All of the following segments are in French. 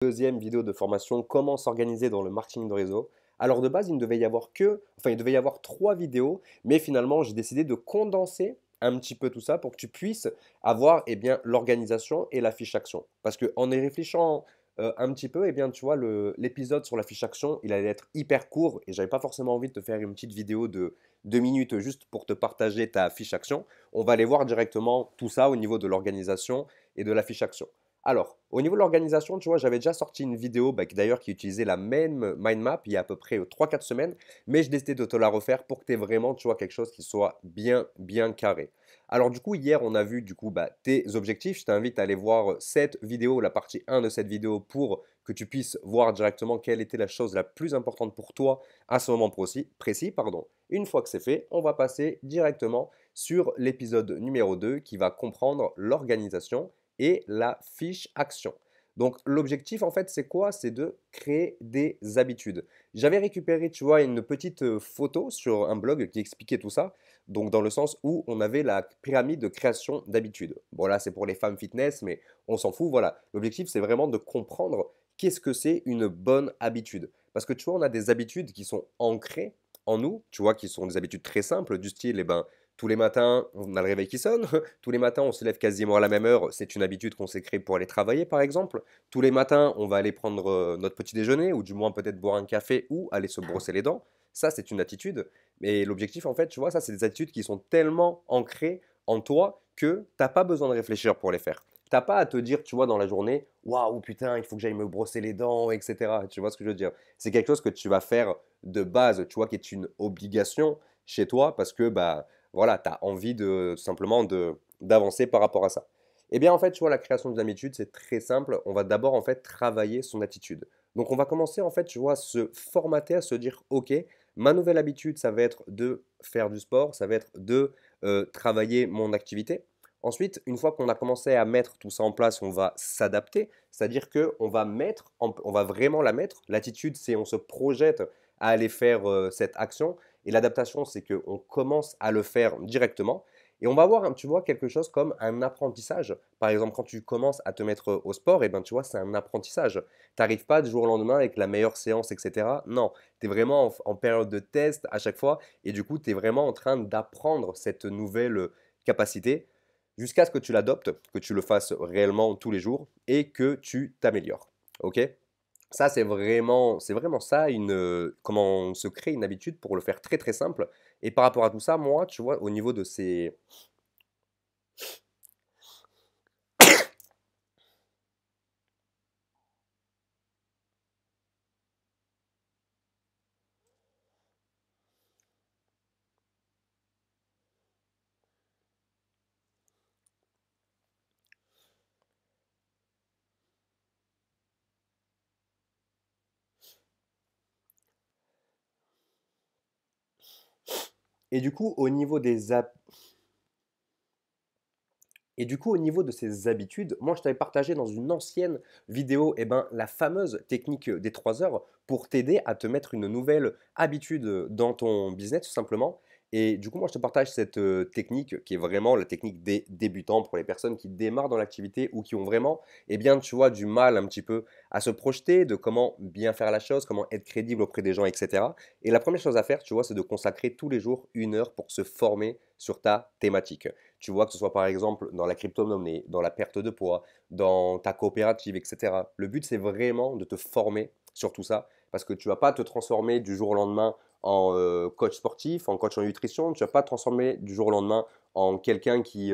Deuxième vidéo de formation, comment s'organiser dans le marketing de réseau. Alors de base, il ne devait y avoir il devait y avoir trois vidéos, mais finalement, j'ai décidé de condenser un petit peu tout ça pour que tu puisses avoir bien l'organisation et la fiche action. Parce qu'en y réfléchissant un petit peu, tu vois, l'épisode sur la fiche action, il allait être hyper court et j'avais pas forcément envie de te faire une petite vidéo de 2 minutes juste pour te partager ta fiche action. On va aller voir directement tout ça au niveau de l'organisation et de la fiche action. Alors, au niveau de l'organisation, tu vois, j'avais déjà sorti une vidéo d'ailleurs qui utilisait la même mind map il y a à peu près 3-4 semaines, mais je décidé de te la refaire pour que tu aies vraiment, tu vois, quelque chose qui soit bien, bien carré. Alors du coup, hier, on a vu tes objectifs. Je t'invite à aller voir cette vidéo, la partie 1 de cette vidéo, pour que tu puisses voir directement quelle était la chose la plus importante pour toi à ce moment précis. Pardon. Une fois que c'est fait, on va passer directement sur l'épisode numéro 2 qui va comprendre l'organisation et la fiche action. Donc l'objectif en fait c'est quoi? C'est de créer des habitudes. J'avais récupéré, tu vois, une petite photo sur un blog qui expliquait tout ça. Donc dans le sens où on avait la pyramide de création d'habitudes. Bon là c'est pour les femmes fitness, mais on s'en fout. Voilà. L'objectif c'est vraiment de comprendre qu'est-ce que c'est une bonne habitude. Parce que tu vois, on a des habitudes qui sont ancrées en nous, tu vois, qui sont des habitudes très simples du style, tous les matins, on a le réveil qui sonne. Tous les matins, on se lève quasiment à la même heure. C'est une habitude qu'on s'est créée pour aller travailler, par exemple. Tous les matins, on va aller prendre notre petit déjeuner, ou du moins peut-être boire un café, ou aller se brosser les dents. Ça, c'est une attitude. Mais l'objectif, en fait, tu vois, ça, c'est des attitudes qui sont tellement ancrées en toi que tu n'as pas besoin de réfléchir pour les faire. Tu n'as pas à te dire, tu vois, dans la journée, waouh, putain, il faut que j'aille me brosser les dents, etc. Tu vois ce que je veux dire? C'est quelque chose que tu vas faire de base, tu vois, qui est une obligation chez toi parce que, voilà, tu as envie de simplement d'avancer par rapport à ça. Eh bien, en fait, tu vois, la création d'une habitude, c'est très simple. On va d'abord, en fait, travailler son attitude. Donc, on va commencer, en fait, tu vois, à se formater, à se dire, OK, ma nouvelle habitude, ça va être de faire du sport, ça va être de travailler mon activité. Ensuite, une fois qu'on a commencé à mettre tout ça en place, on va s'adapter, c'est-à-dire qu'on va on va vraiment la mettre. L'attitude, c'est on se projette à aller faire cette action. Et l'adaptation, c'est qu'on commence à le faire directement. Et on va avoir, tu vois, quelque chose comme un apprentissage. Par exemple, quand tu commences à te mettre au sport, tu vois, c'est un apprentissage. Tu n'arrives pas du jour au lendemain avec la meilleure séance, etc. Non, tu es vraiment en période de test à chaque fois. Et du coup, tu es vraiment en train d'apprendre cette nouvelle capacité jusqu'à ce que tu l'adoptes, que tu le fasses réellement tous les jours et que tu t'améliores. OK? Ça, c'est vraiment ça, comment on se crée une habitude pour le faire très très simple. Et par rapport à tout ça, moi, tu vois, au niveau de ces... Et du coup, au niveau des, hab- Et du coup, au niveau de ces habitudes, moi, je t'avais partagé dans une ancienne vidéo la fameuse technique des 3 heures pour t'aider à te mettre une nouvelle habitude dans ton business, tout simplement. Et du coup, moi, je te partage cette technique qui est vraiment la technique des débutants pour les personnes qui démarrent dans l'activité ou qui ont vraiment, tu vois, du mal un petit peu à se projeter de comment bien faire la chose, comment être crédible auprès des gens, etc. Et la première chose à faire, tu vois, c'est de consacrer tous les jours 1 heure pour se former sur ta thématique. Tu vois, que ce soit par exemple dans la crypto-monnaie, dans la perte de poids, dans ta coopérative, etc. Le but, c'est vraiment de te former sur tout ça parce que tu ne vas pas te transformer du jour au lendemain en coach sportif, en coach en nutrition. Tu ne vas pas te transformer du jour au lendemain en quelqu'un qui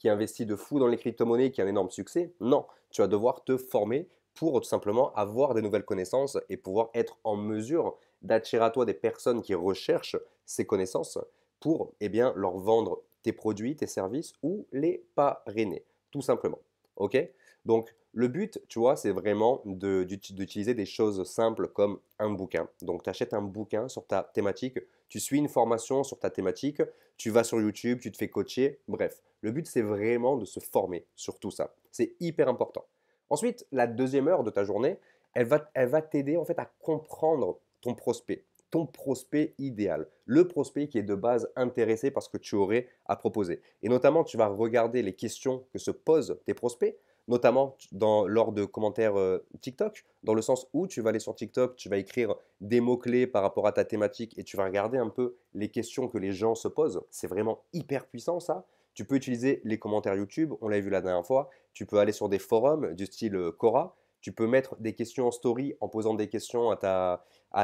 investit de fou dans les crypto-monnaies, qui a un énorme succès. Non, tu vas devoir te former pour tout simplement avoir des nouvelles connaissances et pouvoir être en mesure d'attirer à toi des personnes qui recherchent ces connaissances pour leur vendre tes produits, tes services ou les parrainer, tout simplement. OK? Donc, le but, tu vois, c'est vraiment d'utiliser des choses simples comme un bouquin. Donc, tu achètes un bouquin sur ta thématique, tu suis une formation sur ta thématique, tu vas sur YouTube, tu te fais coacher. Bref, le but, c'est vraiment de se former sur tout ça. C'est hyper important. Ensuite, la deuxième heure de ta journée, elle va t'aider en fait à comprendre ton prospect idéal, le prospect qui est de base intéressé par ce que tu aurais à proposer. Et notamment, tu vas regarder les questions que se posent tes prospects. notamment lors de commentaires TikTok, dans le sens où tu vas aller sur TikTok, tu vas écrire des mots-clés par rapport à ta thématique et tu vas regarder un peu les questions que les gens se posent. C'est vraiment hyper puissant ça. Tu peux utiliser les commentaires YouTube, on l'a vu la dernière fois. Tu peux aller sur des forums du style Quora. Tu peux mettre des questions en story en posant des questions à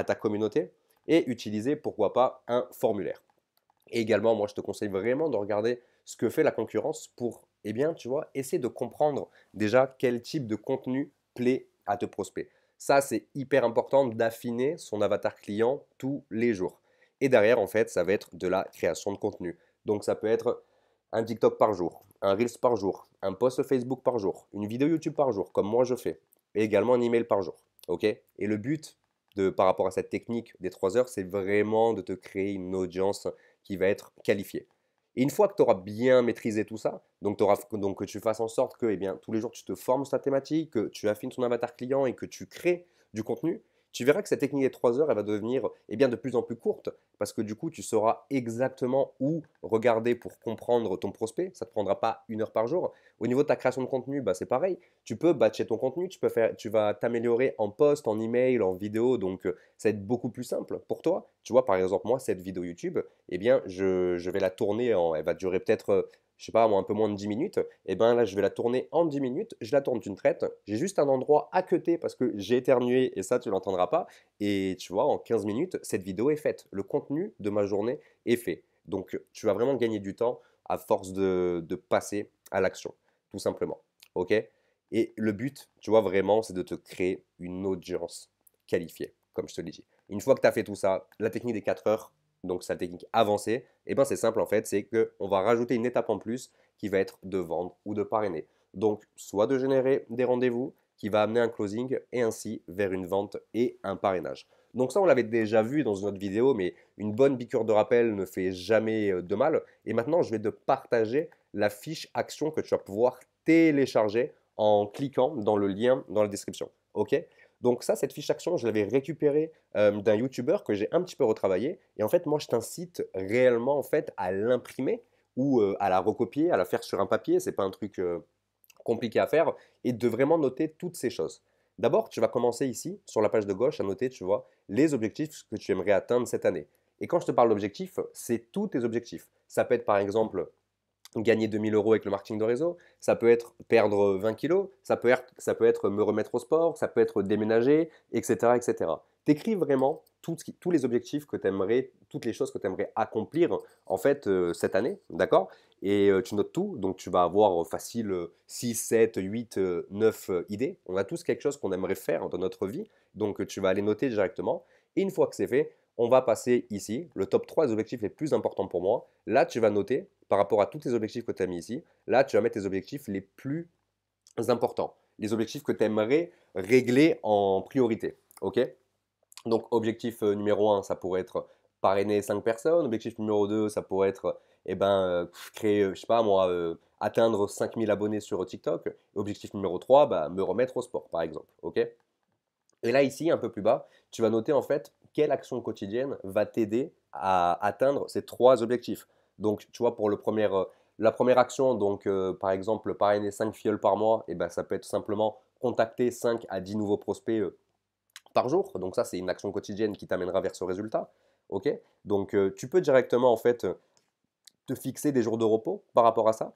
ta communauté et utiliser, pourquoi pas, un formulaire. Et également, moi, je te conseille vraiment de regarder ce que fait la concurrence pour, eh bien, tu vois, essayer de comprendre déjà quel type de contenu plaît à tes prospects. Ça, c'est hyper important d'affiner son avatar client tous les jours. Et derrière, en fait, ça va être de la création de contenu. Donc, ça peut être un TikTok par jour, un Reels par jour, un post Facebook par jour, une vidéo YouTube par jour, comme moi je fais, et également un email par jour. Ok. Et le but par rapport à cette technique des 3 heures, c'est vraiment de te créer une audience qui va être qualifié. Et une fois que tu auras bien maîtrisé tout ça, donc que tu fasses en sorte que eh bien, tous les jours tu te formes sur ta thématique, que tu affines ton avatar client et que tu crées du contenu, tu verras que cette technique des 3 heures, elle va devenir eh bien, de plus en plus courte parce que du coup, tu sauras exactement où regarder pour comprendre ton prospect. Ça ne te prendra pas 1 heure par jour. Au niveau de ta création de contenu, bah, c'est pareil. Tu peux batcher ton contenu, tu vas t'améliorer en post, en email, en vidéo, donc ça va être beaucoup plus simple pour toi. Tu vois, par exemple, moi, cette vidéo YouTube, eh bien, je vais la tourner elle va durer peut-être, je sais pas, moi, un peu moins de 10 minutes. Et bien là, je vais la tourner en 10 minutes, je la tourne d'une traite. J'ai juste un endroit à cutter parce que j'ai éternué et ça, tu l'entendras pas. Et tu vois, en 15 minutes, cette vidéo est faite. Le contenu de ma journée est fait. Donc, tu vas vraiment gagner du temps à force de passer à l'action, tout simplement. OK? Et le but, tu vois, vraiment, c'est de te créer une audience qualifiée, comme je te l'ai dit. Une fois que tu as fait tout ça, la technique des 4 heures, donc sa technique avancée, et ben c'est simple en fait, c'est qu'on va rajouter une étape en plus qui va être de vendre ou de parrainer. Donc, soit de générer des rendez-vous qui va amener un closing et ainsi vers une vente et un parrainage. Donc ça, on l'avait déjà vu dans une autre vidéo, mais une bonne piqûre de rappel ne fait jamais de mal. Et maintenant, je vais te partager la fiche action que tu vas pouvoir télécharger en cliquant dans le lien dans la description. OK? Donc ça, cette fiche action, je l'avais récupérée d'un YouTuber que j'ai un petit peu retravaillé. Et en fait, moi, je t'incite réellement en fait à l'imprimer ou à la recopier, à la faire sur un papier. C'est pas un truc compliqué à faire et de vraiment noter toutes ces choses. D'abord, tu vas commencer ici, sur la page de gauche, à noter, tu vois, les objectifs que tu aimerais atteindre cette année. Et quand je te parle d'objectifs, c'est tous tes objectifs. Ça peut être par exemple gagner 2 000 € avec le marketing de réseau, ça peut être perdre 20 kilos, ça peut être me remettre au sport, ça peut être déménager, etc. etc. T'écris vraiment tous les objectifs que tu aimerais, toutes les choses que tu aimerais accomplir en fait cette année, d'accord? Et tu notes tout, donc tu vas avoir facile 6, 7, 8, 9 idées. On a tous quelque chose qu'on aimerait faire dans notre vie, donc tu vas aller noter directement. Et une fois que c'est fait, on va passer ici, le top 3 des objectifs les plus importants pour moi. Là, tu vas noter par rapport à tous tes objectifs que tu as mis ici. Là, tu vas mettre tes objectifs les plus importants, les objectifs que tu aimerais régler en priorité. OK? Donc, objectif numéro un, ça pourrait être parrainer 5 personnes. Objectif numéro 2, ça pourrait être créer, je sais pas moi, atteindre 5 000 abonnés sur TikTok. Objectif numéro 3, bah, me remettre au sport, par exemple. OK? Et là, ici, un peu plus bas, tu vas noter en fait quelle action quotidienne va t'aider à atteindre ces 3 objectifs. Donc, tu vois, pour la première action, donc par exemple, parrainer 5 filleuls par mois, et ben, ça peut être simplement contacter 5 à 10 nouveaux prospects par jour. Donc, ça, c'est une action quotidienne qui t'amènera vers ce résultat. OK? Donc, tu peux directement en fait te fixer des jours de repos par rapport à ça.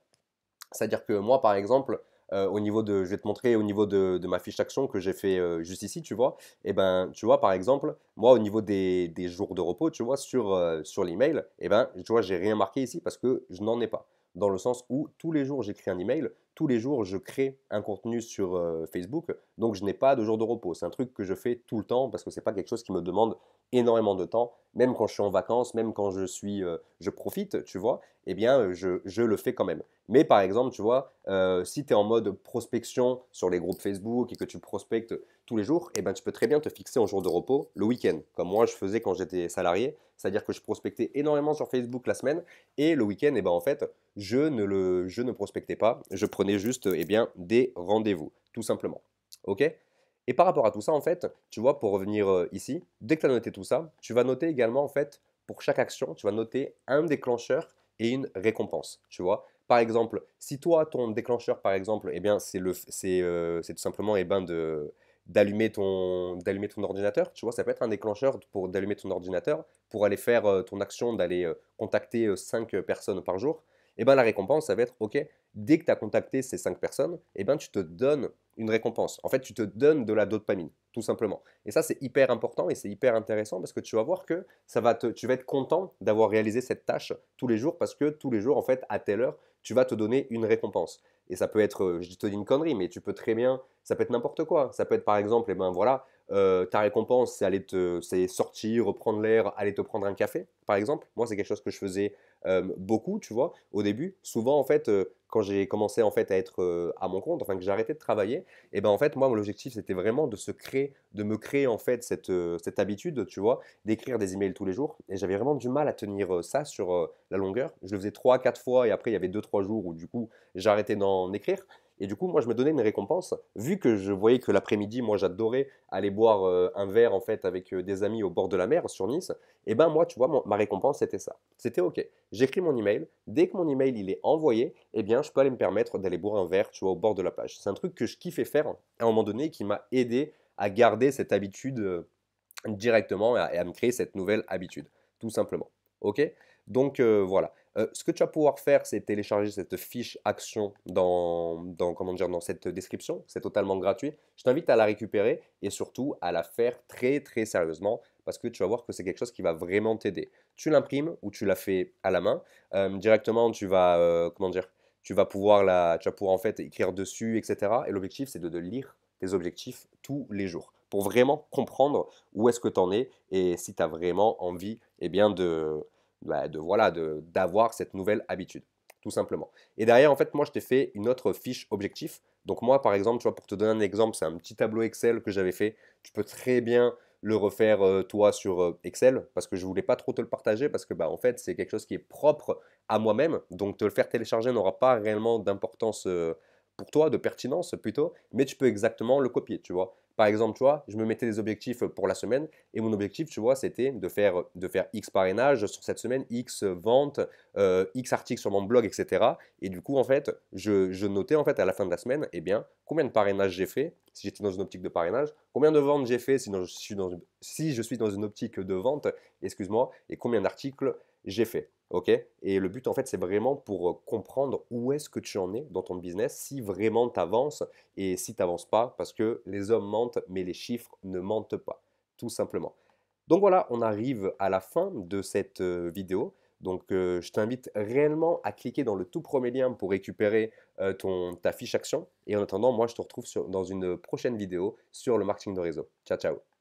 C'est-à-dire que moi, par exemple, je vais te montrer au niveau de ma fiche action que j'ai fait juste ici, tu vois. Et ben, tu vois, par exemple, moi, au niveau des jours de repos, tu vois, sur l'email, et ben, tu vois, j'ai rien marqué ici parce que je n'en ai pas. Dans le sens où tous les jours, j'écris un email, tous les jours, je crée un contenu sur Facebook, donc je n'ai pas de jour de repos. C'est un truc que je fais tout le temps parce que c'est pas quelque chose qui me demande énormément de temps, même quand je suis en vacances, même quand je profite, tu vois, eh bien, je le fais quand même. Mais par exemple, tu vois, si tu es en mode prospection sur les groupes Facebook et que tu prospectes tous les jours, eh ben, tu peux très bien te fixer en jour de repos le week-end, comme moi je faisais quand j'étais salarié. C'est-à-dire que je prospectais énormément sur Facebook la semaine et le week-end, eh ben, en fait, je ne prospectais pas, je prenais juste eh bien, des rendez-vous, tout simplement. OK? Et par rapport à tout ça, en fait, tu vois, pour revenir ici, dès que tu as noté tout ça, tu vas noter également, en fait, pour chaque action, tu vas noter un déclencheur et une récompense, tu vois. Par exemple, si toi, ton déclencheur, par exemple, eh bien, c'est tout simplement d'allumer ton ordinateur, tu vois, ça peut être un déclencheur pour d'allumer ton ordinateur, pour aller faire ton action d'aller contacter 5 personnes par jour, eh ben, la récompense, ça va être, OK, dès que tu as contacté ces 5 personnes, eh ben, tu te donnes une récompense. En fait, tu te donnes de la dopamine, tout simplement. Et ça, c'est hyper important et c'est hyper intéressant parce que tu vas voir que tu vas être content d'avoir réalisé cette tâche tous les jours parce que tous les jours, en fait, à telle heure, tu vas te donner une récompense. Et ça peut être, je te dis une connerie, mais tu peux très bien, ça peut être n'importe quoi. Ça peut être par exemple, eh ben voilà, ta récompense, c'est sortir, prendre l'air, aller te prendre un café, par exemple. Moi, c'est quelque chose que je faisais beaucoup, tu vois, au début. Souvent, en fait, quand j'ai commencé en fait à être à mon compte, enfin que j'ai arrêté de travailler, et ben en fait, moi, l'objectif, c'était vraiment de me créer en fait cette habitude, tu vois, d'écrire des emails tous les jours. Et j'avais vraiment du mal à tenir ça sur la longueur. Je le faisais 3, 4 fois et après, il y avait 2, 3 jours où du coup, j'arrêtais d'en écrire. Et du coup, moi, je me donnais une récompense. Vu que je voyais que l'après-midi, moi, j'adorais aller boire un verre en fait avec des amis au bord de la mer sur Nice. Et ben moi, tu vois, ma récompense, c'était ça. C'était OK. J'écris mon email. Dès que mon email il est envoyé, eh bien, je peux aller me permettre d'aller boire un verre, tu vois, au bord de la plage. C'est un truc que je kiffais faire à un moment donné qui m'a aidé à garder cette habitude directement et à me créer cette nouvelle habitude, tout simplement. OK? Donc voilà. Ce que tu vas pouvoir faire, c'est télécharger cette fiche action comment dire, dans cette description. C'est totalement gratuit. Je t'invite à la récupérer et surtout à la faire très très sérieusement parce que tu vas voir que c'est quelque chose qui va vraiment t'aider. Tu l'imprimes ou tu la fais à la main. Directement, comment dire, tu vas pouvoir en fait écrire dessus, etc. Et l'objectif, c'est de lire tes objectifs tous les jours pour vraiment comprendre où est-ce que tu en es et si tu as vraiment envie eh bien voilà, d'avoir cette nouvelle habitude, tout simplement. Et derrière, en fait, moi, je t'ai fait une autre fiche objectif. Donc moi, par exemple, tu vois, pour te donner un exemple, c'est un petit tableau Excel que j'avais fait. Tu peux très bien le refaire toi sur Excel parce que je voulais pas trop te le partager parce que bah en fait c'est quelque chose qui est propre à moi-même donc te le faire télécharger n'aura pas réellement d'importance pour toi de pertinence plutôt mais tu peux exactement le copier tu vois par exemple tu vois je me mettais des objectifs pour la semaine et mon objectif, tu vois, c'était de faire X parrainage sur cette semaine, X ventes, X articles sur mon blog, etc. Et du coup, en fait, je notais en fait à la fin de la semaine, eh bien, combien de parrainages j'ai fait, si j'étais dans une optique de parrainage, combien de ventes j'ai fait si je suis dans une optique de vente, excuse-moi, et combien d'articles j'ai fait. Ok. Et le but, en fait, c'est vraiment pour comprendre où est-ce que tu en es dans ton business, si vraiment tu avances et si tu n'avances pas, parce que les hommes mentent, mais les chiffres ne mentent pas tout simplement. Donc voilà, on arrive à la fin de cette vidéo. Donc je t'invite réellement à cliquer dans le tout premier lien pour récupérer ta fiche action. Et en attendant, moi je te retrouve dans une prochaine vidéo sur le marketing de réseau. Ciao, ciao.